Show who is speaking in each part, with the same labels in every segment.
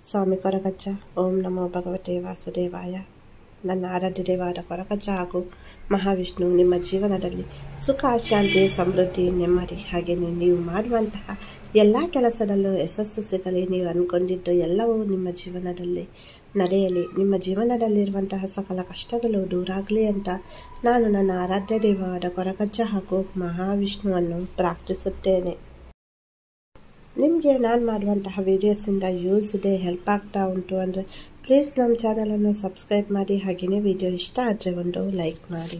Speaker 1: ಸ್ವಾಮಿ ಕೊರಗಜ್ಜ. ಓಂ ನಮೋ ಭಗವತೆ ವಾಸುದೇವಾಯ. ನನ್ನ ಆರಾಧ್ಯ ದೇವಾದ ಕೊರಗಜ್ಜ ಹಾಗೂ ಮಹಾವಿಷ್ಣು ನಿಮ್ಮ ಜೀವನದಲ್ಲಿ ಸುಖ, ಶಾಂತಿ, ಸಮೃದ್ಧಿ, ನೆಮ್ಮದಿ, ಹಾಗೆಯೇ ನೀವು ಮಾಡುವಂತಹ ಎಲ್ಲ ಕೆಲಸದಲ್ಲೂ ಯಶಸ್ಸು ಸಿಗಲಿ. ನೀವು ಅಂದ್ಕೊಂಡಿದ್ದು ಎಲ್ಲವೂ ನಿಮ್ಮ ಜೀವನದಲ್ಲಿ ನಡೆಯಲಿ. ನಿಮ್ಮ ಜೀವನದಲ್ಲಿರುವಂತಹ ಸಕಲ ಕಷ್ಟಗಳು ದೂರಾಗಲಿ ಅಂತ ನಾನು ನನ್ನ ಆರಾಧ್ಯ ದೇವವಾದ ಕೊರಗಜ್ಜ ಹಾಗೂ ಮಹಾವಿಷ್ಣುವನ್ನು ಪ್ರಾರ್ಥಿಸುತ್ತೇನೆ. ನಿಮಗೆ ನಾನು ಮಾಡುವಂತಹ ವೀಡಿಯೋಸಿಂದ ಯೂಸ್ ಇದೆ, ಹೆಲ್ಪ್ ಆಗ್ತಾ ಉಂಟು ಅಂದರೆ ಪ್ಲೀಸ್ ನಮ್ಮ ಚಾನಲನ್ನು ಸಬ್ಸ್ಕ್ರೈಬ್ ಮಾಡಿ. ಹಾಗೆಯೇ ವಿಡಿಯೋ ಇಷ್ಟ ಆದರೆ ಒಂದು ಲೈಕ್ ಮಾಡಿ.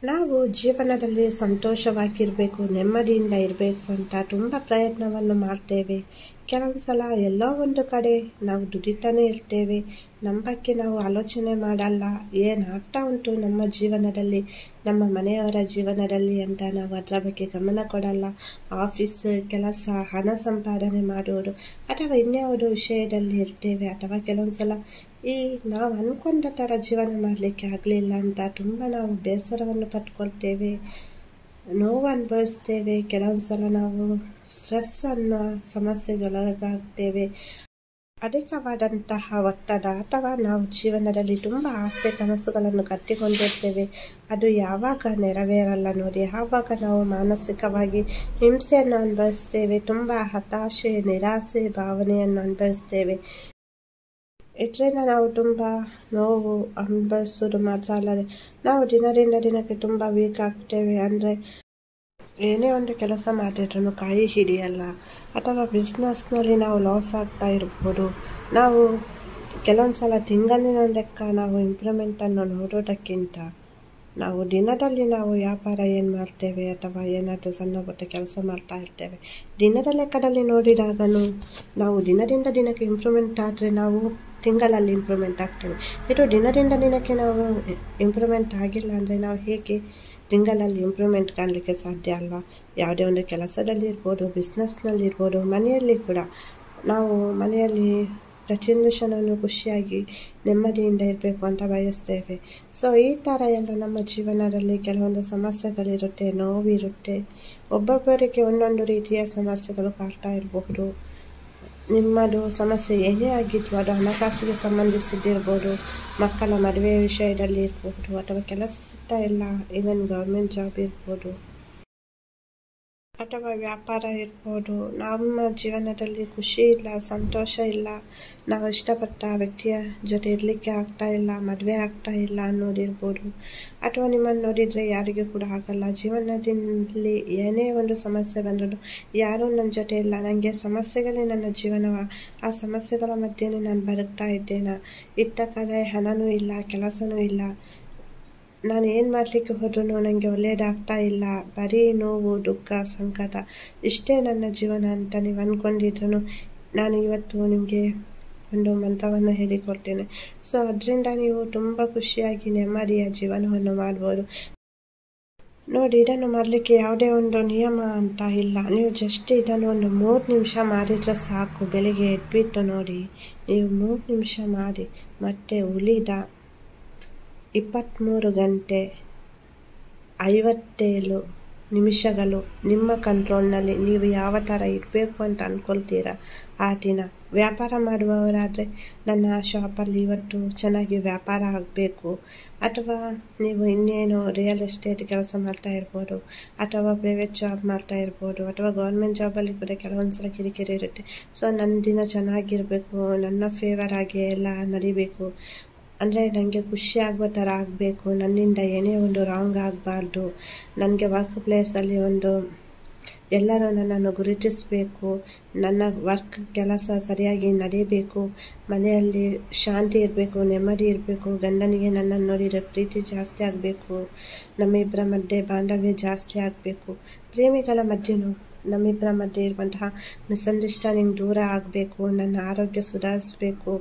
Speaker 1: ನಾವು ಜೀವನದಲ್ಲಿ ಸಂತೋಷವಾಗಿರಬೇಕು, ನೆಮ್ಮದಿಯಿಂದ ಇರಬೇಕು ಅಂತ ತುಂಬ ಪ್ರಯತ್ನವನ್ನು ಮಾಡ್ತೇವೆ. ಕೆಲವೊಂದು ಸಲ ಎಲ್ಲೋ ಒಂದು ಕಡೆ ನಾವು ದುಡಿತಾನೇ ಇರ್ತೇವೆ. ನಮ್ಮ ಬಗ್ಗೆ ನಾವು ಆಲೋಚನೆ ಮಾಡಲ್ಲ, ಏನಾಗ್ತಾ ಉಂಟು ನಮ್ಮ ಜೀವನದಲ್ಲಿ, ನಮ್ಮ ಮನೆಯವರ ಜೀವನದಲ್ಲಿ ಅಂತ ನಾವು ಅದರ ಬಗ್ಗೆ ಗಮನ ಕೊಡಲ್ಲ. ಆಫೀಸ್ ಕೆಲಸ, ಹಣ ಸಂಪಾದನೆ ಮಾಡುವುದು ಅಥವಾ ಇನ್ಯಾವುದೋ ವಿಷಯದಲ್ಲಿ ಇರ್ತೇವೆ. ಅಥವಾ ಕೆಲವೊಂದು ಸಲ ನಾವು ಅಂದ್ಕೊಂಡ ಥರ ಜೀವನ ಮಾಡಲಿಕ್ಕೆ ಆಗಲಿಲ್ಲ ಅಂತ ತುಂಬ ನಾವು ಬೇಸರವನ್ನು ಪಟ್ಕೊಳ್ತೇವೆ, ನೋವು ಅನುಭವಿಸ್ತೇವೆ. ಕೆಲವೊಂದು ಸಲ ನಾವು ಸ್ಟ್ರೆಸ್ ಅನ್ನೋ ಸಮಸ್ಯೆಗೊಳಗಾಗ್ತೇವೆ. ಅಧಿಕವಾದಂತಹ ಒತ್ತಡ ಅಥವಾ ನಾವು ಜೀವನದಲ್ಲಿ ತುಂಬ ಆಸೆ ಕನಸುಗಳನ್ನು ಕಟ್ಟಿಕೊಂಡಿರ್ತೇವೆ. ಅದು ಯಾವಾಗ ನೆರವೇರಲ್ಲ ನೋಡಿ, ಆವಾಗ ನಾವು ಮಾನಸಿಕವಾಗಿ ಹಿಂಸೆಯನ್ನು ಅನುಭವಿಸ್ತೇವೆ. ತುಂಬ ಹತಾಶೆ, ನಿರಾಸೆ ಭಾವನೆಯನ್ನು ಅನುಭವಿಸ್ತೇವೆ. ಇದರಿಂದ ನಾವು ತುಂಬ ನೋವು ಅನುಭವಿಸೋದು ಮಾತ್ರ ಅಲ್ಲದೆ ನಾವು ದಿನದಿಂದ ದಿನಕ್ಕೆ ತುಂಬ ವೀಕ್ ಆಗ್ತೇವೆ. ಅಂದರೆ ಏನೇ ಒಂದು ಕೆಲಸ ಮಾಡಿದ್ರೂ ಕೈ ಹಿಡಿಯಲ್ಲ. ಅಥವಾ ಬಿಸ್ನೆಸ್ನಲ್ಲಿ ನಾವು ಲಾಸ್ ಆಗ್ತಾ ಇರ್ಬೋದು. ನಾವು ಕೆಲವೊಂದು ಸಲ ತಿಂಗಳಿನ ಲೆಕ್ಕ ನಾವು ಇಂಪ್ರೂವ್ಮೆಂಟನ್ನು ನೋಡೋದಕ್ಕಿಂತ ನಾವು ದಿನದಲ್ಲಿ ನಾವು ವ್ಯಾಪಾರ ಏನು ಮಾಡ್ತೇವೆ ಅಥವಾ ಏನಾದರೂ ಸಣ್ಣ ಪುಟ್ಟ ಕೆಲಸ ಮಾಡ್ತಾ ಇರ್ತೇವೆ, ದಿನದ ಲೆಕ್ಕದಲ್ಲಿ ನೋಡಿದಾಗಲೂ ನಾವು ದಿನದಿಂದ ದಿನಕ್ಕೆ ಇಂಪ್ರೂವ್ಮೆಂಟ್ ಆದರೆ ನಾವು ತಿಂಗಳಲ್ಲಿ ಇಂಪ್ರೂವ್ಮೆಂಟ್ ಆಗ್ತೇವೆ. ಇದು ದಿನದಿಂದ ದಿನಕ್ಕೆ ನಾವು ಇಂಪ್ರೂವ್ಮೆಂಟ್ ಆಗಿಲ್ಲ ಅಂದರೆ ನಾವು ಹೇಗೆ ತಿಂಗಳಲ್ಲಿ ಇಂಪ್ರೂವ್ಮೆಂಟ್ ಕಾಣಲಿಕ್ಕೆ ಸಾಧ್ಯ ಅಲ್ವಾ? ಯಾವುದೇ ಒಂದು ಕೆಲಸದಲ್ಲಿ ಇರ್ಬೋದು, ಬಿಸ್ನೆಸ್ನಲ್ಲಿ ಇರ್ಬೋದು, ಮನೆಯಲ್ಲಿ ಕೂಡ ನಾವು ಮನೆಯಲ್ಲಿ ಪ್ರತಿಯೊಂದು ಕ್ಷಣವನ್ನು ಖುಷಿಯಾಗಿ ನೆಮ್ಮದಿಯಿಂದ ಇರಬೇಕು ಅಂತ ಬಯಸ್ತೇವೆ. ಸೊ ಈ ಥರ ಎಲ್ಲ ನಮ್ಮ ಜೀವನದಲ್ಲಿ ಕೆಲವೊಂದು ಸಮಸ್ಯೆಗಳಿರುತ್ತೆ, ನೋವಿರುತ್ತೆ. ಒಬ್ಬೊಬ್ಬರಿಗೆ ಒಂದೊಂದು ರೀತಿಯ ಸಮಸ್ಯೆಗಳು ಕಾಡ್ತಾ ಇರಬಹುದು. ನಿಮ್ಮದು ಸಮಸ್ಯೆ ಏನೇ ಆಗಿತ್ತು, ಅದು ಹಣಕಾಸಿಗೆ ಸಂಬಂಧಿಸಿದ್ದಿರ್ಬೋದು, ಮಕ್ಕಳ ಮದುವೆ ವಿಷಯದಲ್ಲಿ ಇರ್ಬೋದು, ಅಥವಾ ಕೆಲಸ ಸಿಗ್ತಾ ಇಲ್ಲ, ಈವನ್ ಗೌರ್ಮೆಂಟ್ ಜಾಬ್ ಇರ್ಬೋದು, ಅಥವಾ ವ್ಯಾಪಾರ ಇರ್ಬೋದು. ನಮ್ಮ ಜೀವನದಲ್ಲಿ ಖುಷಿ ಇಲ್ಲ, ಸಂತೋಷ ಇಲ್ಲ, ನಾವು ಇಷ್ಟಪಟ್ಟ ವ್ಯಕ್ತಿಯ ಜೊತೆ ಇರಲಿಕ್ಕೆ ಆಗ್ತಾ ಇಲ್ಲ, ಮದುವೆ ಆಗ್ತಾ ಇಲ್ಲ ಅನ್ನೋದಿರ್ಬೋದು. ಅಥವಾ ನಿಮ್ಮನ್ನು ನೋಡಿದರೆ ಯಾರಿಗೂ ಕೂಡ ಆಗಲ್ಲ. ಜೀವನದಲ್ಲಿ ಏನೇ ಒಂದು ಸಮಸ್ಯೆ ಬಂದರೂ ಯಾರೂ ನನ್ನ ಜೊತೆ ಇಲ್ಲ, ನನಗೆ ಸಮಸ್ಯೆಗಳೇ ನನ್ನ ಜೀವನವ, ಆ ಸಮಸ್ಯೆಗಳ ಮಧ್ಯೆನೇ ನಾನು ಬದುಕ್ತಾ ಇದ್ದೇನೆ, ಇತ್ತ ಕಡೆ ಹಣನೂ ಇಲ್ಲ, ಕೆಲಸನೂ ಇಲ್ಲ, ನಾನು ಏನು ಮಾಡಲಿಕ್ಕೆ ಹೋದ್ರೂ ನನಗೆ ಒಳ್ಳೆಯದಾಗ್ತಾ ಇಲ್ಲ, ಬರೀ ನೋವು, ದುಃಖ, ಸಂಕಟ, ಇಷ್ಟೇ ನನ್ನ ಜೀವನ ಅಂತ ನೀವು ಅಂದ್ಕೊಂಡಿದ್ರು ನಾನು ಇವತ್ತು ನಿಮಗೆ ಒಂದು ಮಂತ್ರವನ್ನು ಹೇಳಿಕೊಡ್ತೇನೆ. ಸೊ ಅದರಿಂದ ನೀವು ತುಂಬ ಖುಷಿಯಾಗಿ ನೆಮ್ಮದಿಯ ಜೀವನವನ್ನು ಮಾಡ್ಬೋದು. ನೋಡಿ, ಇದನ್ನು ಮಾಡಲಿಕ್ಕೆ ಯಾವುದೇ ಒಂದು ನಿಯಮ ಅಂತ ಇಲ್ಲ. ನೀವು ಜಸ್ಟ್ ಇದನ್ನು ಒಂದು 3 ನಿಮಿಷ ಮಾಡಿದರೆ ಸಾಕು. ಬೆಳಿಗ್ಗೆ ಎದ್ಬಿಟ್ಟು ನೋಡಿ, ನೀವು 3 ನಿಮಿಷ ಮಾಡಿ ಮತ್ತೆ ಉಳಿದ 23 ಗಂಟೆ 57 ನಿಮಿಷಗಳು ನಿಮ್ಮ ಕಂಟ್ರೋಲ್ನಲ್ಲಿ ನೀವು ಯಾವ ಥರ ಇರಬೇಕು ಅಂತ ಅಂದ್ಕೊಳ್ತೀರಾ ಆ ದಿನ. ವ್ಯಾಪಾರ ಮಾಡುವವರಾದರೆ ನನ್ನ ಶಾಪಲ್ಲಿ ಇವತ್ತು ಚೆನ್ನಾಗಿ ವ್ಯಾಪಾರ ಆಗಬೇಕು, ಅಥವಾ ನೀವು ಇನ್ನೇನು ರಿಯಲ್ ಎಸ್ಟೇಟ್ ಕೆಲಸ ಮಾಡ್ತಾ ಇರ್ಬೋದು, ಅಥವಾ ಪ್ರೈವೇಟ್ ಜಾಬ್ ಮಾಡ್ತಾ ಇರ್ಬೋದು, ಅಥವಾ ಗೌರ್ಮೆಂಟ್ ಜಾಬಲ್ಲಿ ಕೂಡ ಕೆಲವೊಂದು ಸಲ ಕಿರಿಕಿರಿ ಇರುತ್ತೆ. ಸೊ ನನ್ನ ದಿನ ಚೆನ್ನಾಗಿರಬೇಕು, ನನ್ನ ಫೇವರ್ ಆಗಿ ಎಲ್ಲ ನಡಿಬೇಕು, ಅಂದರೆ ನನಗೆ ಖುಷಿ ಆಗೋ ಥರ ಆಗಬೇಕು, ನನ್ನಿಂದ ಏನೇ ಒಂದು ರಾಂಗ್ ಆಗಬಾರ್ದು, ನನಗೆ ವರ್ಕ್ ಪ್ಲೇಸಲ್ಲಿ ಒಂದು ಎಲ್ಲರೂ ನನ್ನನ್ನು ಗುರುತಿಸಬೇಕು, ನನ್ನ ವರ್ಕ್ ಕೆಲಸ ಸರಿಯಾಗಿ ನಡೀಬೇಕು, ಮನೆಯಲ್ಲಿ ಶಾಂತಿ ಇರಬೇಕು, ನೆಮ್ಮದಿ ಇರಬೇಕು, ಗಂಡನಿಗೆ ನನ್ನನ್ನು ನೋಡಿದರೆ ಪ್ರೀತಿ ಜಾಸ್ತಿ ಆಗಬೇಕು, ನಮ್ಮಿಬ್ಬರ ಮಧ್ಯೆ ಬಾಂಧವ್ಯ ಜಾಸ್ತಿ ಆಗಬೇಕು, ಪ್ರೇಮಿಗಳ ಮಧ್ಯೆನೂ ನಮ್ಮಿಬ್ಬರ ಮಧ್ಯೆ ಇರುವಂತಹ ಮಿಸ್ಅಂಡರ್ಸ್ಟ್ಯಾಂಡಿಂಗ್ ದೂರ ಆಗಬೇಕು, ನನ್ನ ಆರೋಗ್ಯ ಸುಧಾರಿಸಬೇಕು,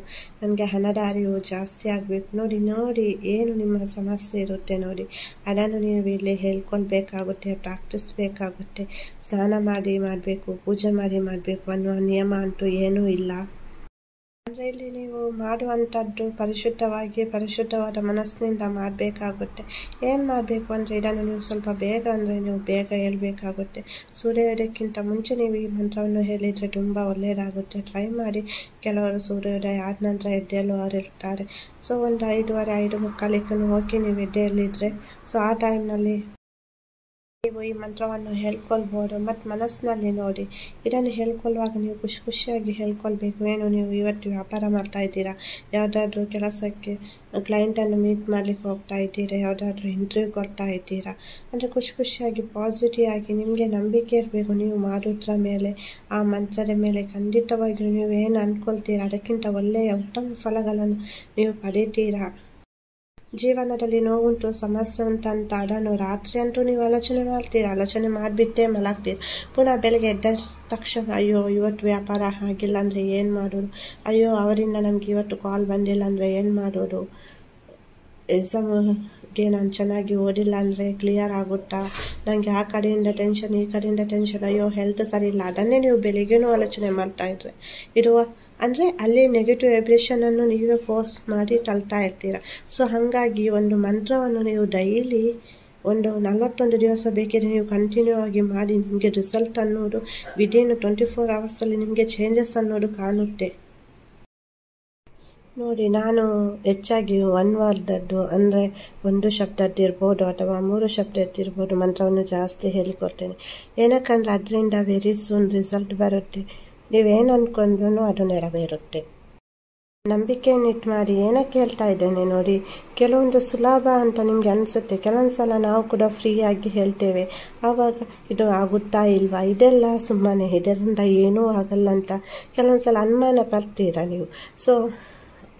Speaker 1: ನನಗೆ ಹಣದ ಅರಿವು ಜಾಸ್ತಿ ಆಗಬೇಕು. ನೋಡಿ ಏನು ನಿಮ್ಮ ಸಮಸ್ಯೆ ಇರುತ್ತೆ ನೋಡಿ, ಅದನ್ನು ನೀವು ಇಲ್ಲಿ ಹೇಳ್ಕೊಳ್ಬೇಕಾಗುತ್ತೆ, ಪ್ರಾಕ್ಟೀಸ್ ಬೇಕಾಗುತ್ತೆ. ಸ್ನಾನ ಮಾಡಿ ಮಾಡಬೇಕು, ಪೂಜೆ ಮಾಡಿ ಮಾಡಬೇಕು ಅನ್ನುವ ನಿಯಮ ಅಂತೂ ಏನೂ ಇಲ್ಲ. ಅಂದರೆ ಇಲ್ಲಿ ನೀವು ಮಾಡುವಂಥದ್ದು ಪರಿಶುದ್ಧವಾದ ಮನಸ್ಸಿನಿಂದ ಮಾಡಬೇಕಾಗುತ್ತೆ. ಏನು ಮಾಡಬೇಕು ಅಂದರೆ ಇದನ್ನು ನೀವು ಸ್ವಲ್ಪ ಬೇಗ ನೀವು ಬೇಗ ಹೇಳ್ಬೇಕಾಗುತ್ತೆ. ಸೂರ್ಯೋದಯಕ್ಕಿಂತ ಮುಂಚೆ ನೀವು ಈ ಮಂತ್ರವನ್ನು ಹೇಳಿದರೆ ತುಂಬ ಒಳ್ಳೆಯದಾಗುತ್ತೆ. ಟ್ರೈ ಮಾಡಿ. ಕೆಲವರು ಸೂರ್ಯೋದಯ ಆದ ನಂತರ ಎದ್ದೇಳುವವರು ಇರ್ತಾರೆ. ಸೊ ಒಂದು 5:15 5:45 ಹೋಗಿ ನೀವು ಎದ್ದೇಳಿದ್ರೆ ಸೊ ಆ ಟೈಮ್ನಲ್ಲಿ ನೀವು ಈ ಮಂತ್ರವನ್ನು ಹೇಳ್ಕೊಳ್ಬೋದು. ಮತ್ತು ಮನಸ್ಸಿನಲ್ಲಿ ನೋಡಿ, ಇದನ್ನು ಹೇಳ್ಕೊಳ್ಳುವಾಗ ನೀವು ಖುಷಿಯಾಗಿ ಹೇಳ್ಕೊಳ್ಬೇಕು. ಏನು ನೀವು ಇವತ್ತು ವ್ಯಾಪಾರ ಮಾಡ್ತಾ ಇದ್ದೀರಾ, ಯಾವುದಾದ್ರೂ ಕೆಲಸಕ್ಕೆ ಕ್ಲೈಂಟನ್ನು ಮೀಟ್ ಮಾಡಲಿಕ್ಕೆ ಹೋಗ್ತಾ ಇದ್ದೀರಾ, ಯಾವುದಾದ್ರೂ ಇಂಟರ್ವ್ಯೂ ಕೊಡ್ತಾ ಇದ್ದೀರಾ ಅಂದರೆ ಖುಷಿಯಾಗಿ ಪಾಸಿಟಿವ್ ಆಗಿ ನಿಮಗೆ ನಂಬಿಕೆ ಇರಬೇಕು. ನೀವು ಮಾಡೋದ್ರ ಮೇಲೆ, ಆ ಮಂತ್ರದ ಮೇಲೆ ಖಂಡಿತವಾಗಿಯೂ ನೀವು ಏನು ಅಂದ್ಕೊಳ್ತೀರಾ ಅದಕ್ಕಿಂತ ಒಳ್ಳೆಯ ಉತ್ತಮ ಫಲಗಳನ್ನು ನೀವು ಪಡೀತೀರಾ. ಜೀವನದಲ್ಲಿ ನೋವುಂಟು, ಸಮಸ್ಯೆ ಉಂಟಂತ ಅದನ್ನು ರಾತ್ರಿ ಅಂತೂ ನೀವು ಆಲೋಚನೆ ಮಾಡಿಬಿಟ್ಟೇ ಮಲಗ್ತೀರ. ಪುನಃ ಬೆಳಗ್ಗೆ ಎದ್ದ ತಕ್ಷಣ ಅಯ್ಯೋ ಇವತ್ತು ವ್ಯಾಪಾರ ಆಗಿಲ್ಲ ಅಂದರೆ ಏನು ಮಾಡೋದು, ಅಯ್ಯೋ ಅವರಿಂದ ನಮಗೆ ಇವತ್ತು ಕಾಲ್ ಬಂದಿಲ್ಲ ಅಂದರೆ ಏನು ಮಾಡೋದು, ಎಕ್ಸಾಮ್ಗೆ ನಾನು ಚೆನ್ನಾಗಿ ಓದಿಲ್ಲ ಅಂದರೆ ಕ್ಲಿಯರ್ ಆಗುತ್ತಾ, ನನಗೆ ಆ ಕಡೆಯಿಂದ ಟೆನ್ಷನ್ ಈ ಕಡೆಯಿಂದ ಟೆನ್ಷನ್, ಅಯ್ಯೋ ಹೆಲ್ತ್ ಸರಿ ಇಲ್ಲ, ಅದನ್ನೇ ನೀವು ಬೆಳಿಗ್ಗೆನೂ ಆಲೋಚನೆ ಮಾಡ್ತಾಯಿದ್ರೆ ಇರುವ ಅಂದರೆ ಅಲ್ಲಿ ನೆಗೆಟಿವ್ ವೈಬ್ರೇಷನನ್ನು ನೀವೇ ಫೋರ್ಸ್ ಮಾಡಿ ತಳ್ತಾ ಇರ್ತೀರ. ಸೊ ಹಾಗಾಗಿ ಒಂದು ಮಂತ್ರವನ್ನು ನೀವು ಡೈಲಿ ಒಂದು 41 ದಿವಸ ಬೇಕಿದ್ರೆ ನೀವು ಕಂಟಿನ್ಯೂ ಆಗಿ ಮಾಡಿ. ನಿಮಗೆ ರಿಸಲ್ಟ್ ಅನ್ನೋದು ವಿದಿನ್ 24 ಅವರ್ಸಲ್ಲಿ ನಿಮಗೆ ಚೇಂಜಸ್ ಅನ್ನೋದು ಕಾಣುತ್ತೆ. ನೋಡಿ, ನಾನು ಹೆಚ್ಚಾಗಿ 1 ವರ್ಡದ್ದು ಅಂದರೆ 1 ಶಬ್ದದ್ದಿರ್ಬೋದು ಅಥವಾ 3 ಶಬ್ದದ್ದಿರ್ಬೋದು ಮಂತ್ರವನ್ನು ಜಾಸ್ತಿ ಹೇಳಿಕೊಡ್ತೇನೆ. ಏನಕ್ಕಂದರೆ ಅದರಿಂದ ವೆರಿ ಸೂನ್ ರಿಸಲ್ಟ್ ಬರುತ್ತೆ. ನೀವೇನು ಅಂದ್ಕೊಂಡ್ರೂ ಅದು ನೆರವೇರುತ್ತೆ. ನಂಬಿಕೆಯನ್ನಿಟ್ಟು ಮಾಡಿ. ಏನಕ್ಕೆ ಹೇಳ್ತಾ ಇದ್ದೇನೆ ನೋಡಿ, ಕೆಲವೊಂದು ಸುಲಭ ಅಂತ ನಿಮಗೆ ಅನಿಸುತ್ತೆ. ಕೆಲವೊಂದು ಸಲ ನಾವು ಕೂಡ ಫ್ರೀಯಾಗಿ ಹೇಳ್ತೇವೆ, ಆವಾಗ ಇದು ಆಗುತ್ತಾ ಇಲ್ವಾ, ಇದೆಲ್ಲ ಸುಮ್ಮನೆ, ಇದರಿಂದ ಏನೂ ಆಗಲ್ಲ ಅಂತ ಕೆಲವೊಂದು ಸಲ ಅನುಮಾನ ಪಡ್ತೀರಾ ನೀವು. ಸೊ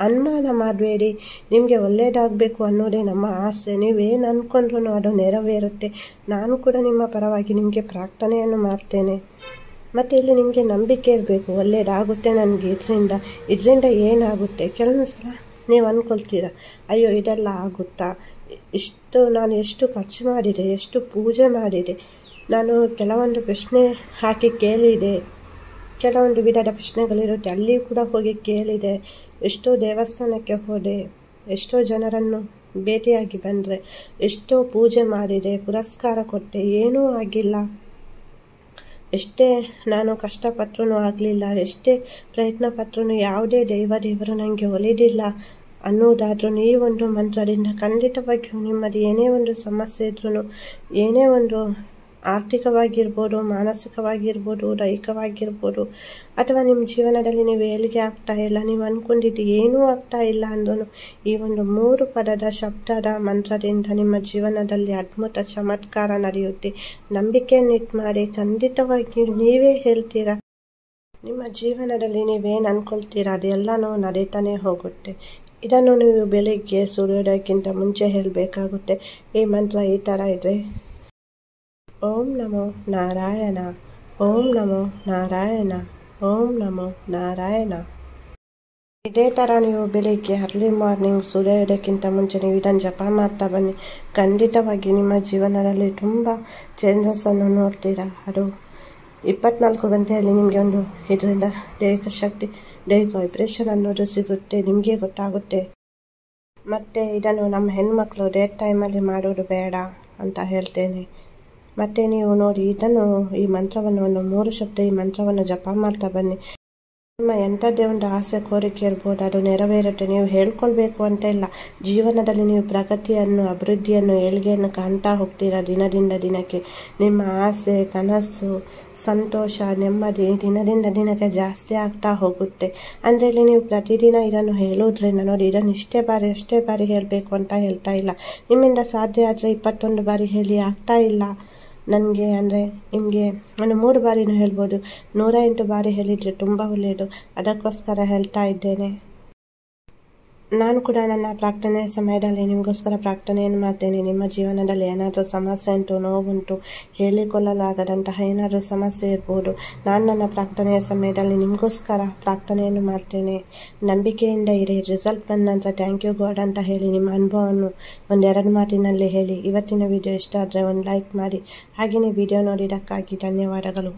Speaker 1: ಅನುಮಾನ ಮಾಡಬೇಡಿ. ನಿಮಗೆ ಒಳ್ಳೆಯದಾಗಬೇಕು ಅನ್ನೋದೇ ನಮ್ಮ ಆಸೆ. ನೀವೇನು ಅಂದ್ಕೊಂಡ್ರೂ ಅದು ನೆರವೇರುತ್ತೆ. ನಾನು ಕೂಡ ನಿಮ್ಮ ಪರವಾಗಿ ನಿಮಗೆ ಪ್ರಾರ್ಥನೆಯನ್ನು ಮಾಡ್ತೇನೆ. ಮತ್ತು ಇಲ್ಲಿ ನಿಮಗೆ ನಂಬಿಕೆ ಇರಬೇಕು, ಒಳ್ಳೆಯದಾಗುತ್ತೆ ನನಗೆ ಇದರಿಂದ ಏನಾಗುತ್ತೆ. ಕೆಲವೊಂದು ಸಲ ನೀವು ಅಂದ್ಕೊಳ್ತೀರ, ಅಯ್ಯೋ ಇದೆಲ್ಲ ಆಗುತ್ತಾ, ನಾನು ಎಷ್ಟು ಖರ್ಚು ಮಾಡಿದೆ, ಎಷ್ಟು ಪೂಜೆ ಮಾಡಿದೆ, ನಾನು ಕೆಲವೊಂದು ಪ್ರಶ್ನೆ ಹಾಕಿ ಕೇಳಿದೆ, ಕೆಲವೊಂದು ವಿಧದ ಪ್ರಶ್ನೆಗಳಿರುತ್ತೆ ಅಲ್ಲಿ ಕೂಡ ಹೋಗಿ ಕೇಳಿದೆ, ಎಷ್ಟೋ ದೇವಸ್ಥಾನಕ್ಕೆ ಹೋದೆ, ಎಷ್ಟೋ ಜನರನ್ನು ಭೇಟಿಯಾಗಿ ಬಂದರೆ, ಎಷ್ಟೋ ಪೂಜೆ ಮಾಡಿದೆ, ಪುರಸ್ಕಾರ ಕೊಟ್ಟೆ, ಏನೂ ಆಗಿಲ್ಲ, ಎಷ್ಟೇ ನಾನು ಕಷ್ಟಪಟ್ಟರೂ ಆಗಲಿಲ್ಲ, ಎಷ್ಟೇ ಪ್ರಯತ್ನ ಪಟ್ಟರೂ ಯಾವುದೇ ದೇವರು ನನಗೆ ಒಲಿದಿಲ್ಲ ಅನ್ನೋದಾದರೂ ನೀವೊಂದು ಮಂತ್ರದಿಂದ ಖಂಡಿತವಾಗಿಯೂ ನಿಮ್ಮದು ಏನೇ ಒಂದು ಸಮಸ್ಯೆ ಇದ್ರೂ, ಏನೇ ಒಂದು ಆರ್ಥಿಕವಾಗಿರ್ಬೋದು, ಮಾನಸಿಕವಾಗಿರ್ಬೋದು, ದೈಹಿಕವಾಗಿರ್ಬೋದು, ಅಥವಾ ನಿಮ್ಮ ಜೀವನದಲ್ಲಿ ನೀವು ಏಳಿಗೆ ಆಗ್ತಾ ಇಲ್ಲ, ನೀವು ಅಂದ್ಕೊಂಡಿದ್ದು ಏನೂ ಆಗ್ತಾ ಇಲ್ಲ ಅಂದ್ರೂ ಈ ಒಂದು 3 ಪದದ ಶಬ್ದದ ಮಂತ್ರದಿಂದ ನಿಮ್ಮ ಜೀವನದಲ್ಲಿ ಅದ್ಭುತ ಚಮತ್ಕಾರ ನಡೆಯುತ್ತೆ. ನಂಬಿಕೆಯನ್ನಿಟ್ಟು ಮಾಡಿ. ಖಂಡಿತವಾಗಿಯೂ ನೀವೇ ಹೇಳ್ತೀರಾ, ನಿಮ್ಮ ಜೀವನದಲ್ಲಿ ನೀವೇನು ಅಂದ್ಕೊಳ್ತೀರಾ ಅದೆಲ್ಲನೂ ನಡೀತಾನೆ ಹೋಗುತ್ತೆ. ಇದನ್ನು ನೀವು ಬೆಳಿಗ್ಗೆ ಸೂರ್ಯೋದಯಕ್ಕಿಂತ ಮುಂಚೆ ಹೇಳಬೇಕಾಗುತ್ತೆ. ಈ ಮಂತ್ರ ಈ ಥರ ಇದೆ: ಓಂ ನಮೋ ನಾರಾಯಣ, ಓಂ ನಮೋ ನಾರಾಯಣ, ಓಂ ನಮೋ ನಾರಾಯಣ. ಇದೇ ಥರ ನೀವು ಬೆಳಿಗ್ಗೆ ಅರ್ಲಿ ಮಾರ್ನಿಂಗ್ ಸೂರ್ಯೋದಯಕ್ಕಿಂತ ಮುಂಚೆ ನೀವು ಇದನ್ನು ಜಪ ಮಾಡ್ತಾ ಬನ್ನಿ. ಖಂಡಿತವಾಗಿ ನಿಮ್ಮ ಜೀವನದಲ್ಲಿ ತುಂಬ ಚೇಂಜಸ್ಸನ್ನು ನೋಡ್ತೀರಾ. ಅದು 24 ಗಂಟೆಯಲ್ಲಿ ನಿಮಗೆ ಒಂದು ಇದರಿಂದ ದೈಹಿಕ ಶಕ್ತಿ, ದೈಹಿಕ ವೈಬ್ರೇಷನ್ ಅನ್ನೋದು ಸಿಗುತ್ತೆ, ನಿಮಗೆ ಗೊತ್ತಾಗುತ್ತೆ. ಮತ್ತು ಇದನ್ನು ನಮ್ಮ ಹೆಣ್ಮಕ್ಳು ಡೇ ಟೈಮಲ್ಲಿ ಮಾಡೋದು ಬೇಡ ಅಂತ ಹೇಳ್ತೇನೆ. ಮತ್ತು ನೀವು ನೋಡಿ, ಈ ಮಂತ್ರವನ್ನು ಒಂದು 3 ಶಬ್ದ ಈ ಮಂತ್ರವನ್ನು ಜಪ ಮಾಡ್ತಾ ಬನ್ನಿ. ನಿಮ್ಮ ಎಂಥದ್ದೇ ಒಂದು ಆಸೆ ಕೋರಿಕೆ ಇರ್ಬೋದು, ಅದು ನೆರವೇರುತ್ತೆ. ನೀವು ಹೇಳ್ಕೊಳ್ಬೇಕು ಅಂತ ಇಲ್ಲ. ಜೀವನದಲ್ಲಿ ನೀವು ಪ್ರಗತಿಯನ್ನು, ಅಭಿವೃದ್ಧಿಯನ್ನು, ಏಳಿಗೆಯನ್ನು ಕಾಣ್ತಾ ಹೋಗ್ತೀರಾ ದಿನದಿಂದ ದಿನಕ್ಕೆ. ನಿಮ್ಮ ಆಸೆ, ಕನಸು, ಸಂತೋಷ, ನೆಮ್ಮದಿ ದಿನದಿಂದ ದಿನಕ್ಕೆ ಜಾಸ್ತಿ ಆಗ್ತಾ ಹೋಗುತ್ತೆ. ಅಂದರೆ ಇಲ್ಲಿ ನೀವು ಪ್ರತಿದಿನ ಇದನ್ನು ಹೇಳೋದ್ರಿಂದ ನೋಡಿ, ಇದನ್ನು ಇಷ್ಟೇ ಬಾರಿ ಹೇಳಬೇಕು ಅಂತ ಹೇಳ್ತಾ ಇಲ್ಲ. ನಿಮ್ಮಿಂದ ಸಾಧ್ಯ ಆದರೆ 21 ಬಾರಿ ಹೇಳಿ, ಆಗ್ತಾ ಇಲ್ಲ ನನಗೆ ಅಂದರೆ ನಿಮಗೆ ಒಂದು 3 ಬಾರಿನೂ ಹೇಳ್ಬೋದು. 108 ಬಾರಿ ಹೇಳಿದರೆ ತುಂಬ ಒಳ್ಳೆಯದು. ಅದಕ್ಕೋಸ್ಕರ ಹೇಳ್ತಾ ಇದ್ದೇನೆ. ನಾನು ಕೂಡ ನನ್ನ ಪ್ರಾರ್ಥನೆಯ ಸಮಯದಲ್ಲಿ ನಿಮಗೋಸ್ಕರ ಪ್ರಾರ್ಥನೆಯನ್ನು ಮಾಡ್ತೇನೆ. ನಿಮ್ಮ ಜೀವನದಲ್ಲಿ ಏನಾದರೂ ಸಮಸ್ಯೆ ಉಂಟು, ನೋವುಂಟು, ಹೇಳಿಕೊಳ್ಳಲಾಗದಂತಹ ಏನಾದರೂ ಸಮಸ್ಯೆ ಇರ್ಬೋದು, ನಾನು ನನ್ನ ಪ್ರಾರ್ಥನೆಯ ಸಮಯದಲ್ಲಿ ನಿಮಗೋಸ್ಕರ ಪ್ರಾರ್ಥನೆಯನ್ನು ಮಾಡ್ತೇನೆ. ನಂಬಿಕೆಯಿಂದ ಇರಿ. ರಿಸಲ್ಟ್ ಬಂದ ನಂತರ ಥ್ಯಾಂಕ್ ಯು ಗಾಡ್ ಅಂತ ಹೇಳಿ ನಿಮ್ಮ ಅನುಭವವನ್ನು 1-2 ಮಾತಿನಲ್ಲಿ ಹೇಳಿ. ಇವತ್ತಿನ ವಿಡಿಯೋ ಇಷ್ಟ ಆದರೆ ಒಂದು ಲೈಕ್ ಮಾಡಿ. ಹಾಗೆಯೇ ವಿಡಿಯೋ ನೋಡಿದ್ದಕ್ಕಾಗಿ ಧನ್ಯವಾದಗಳು.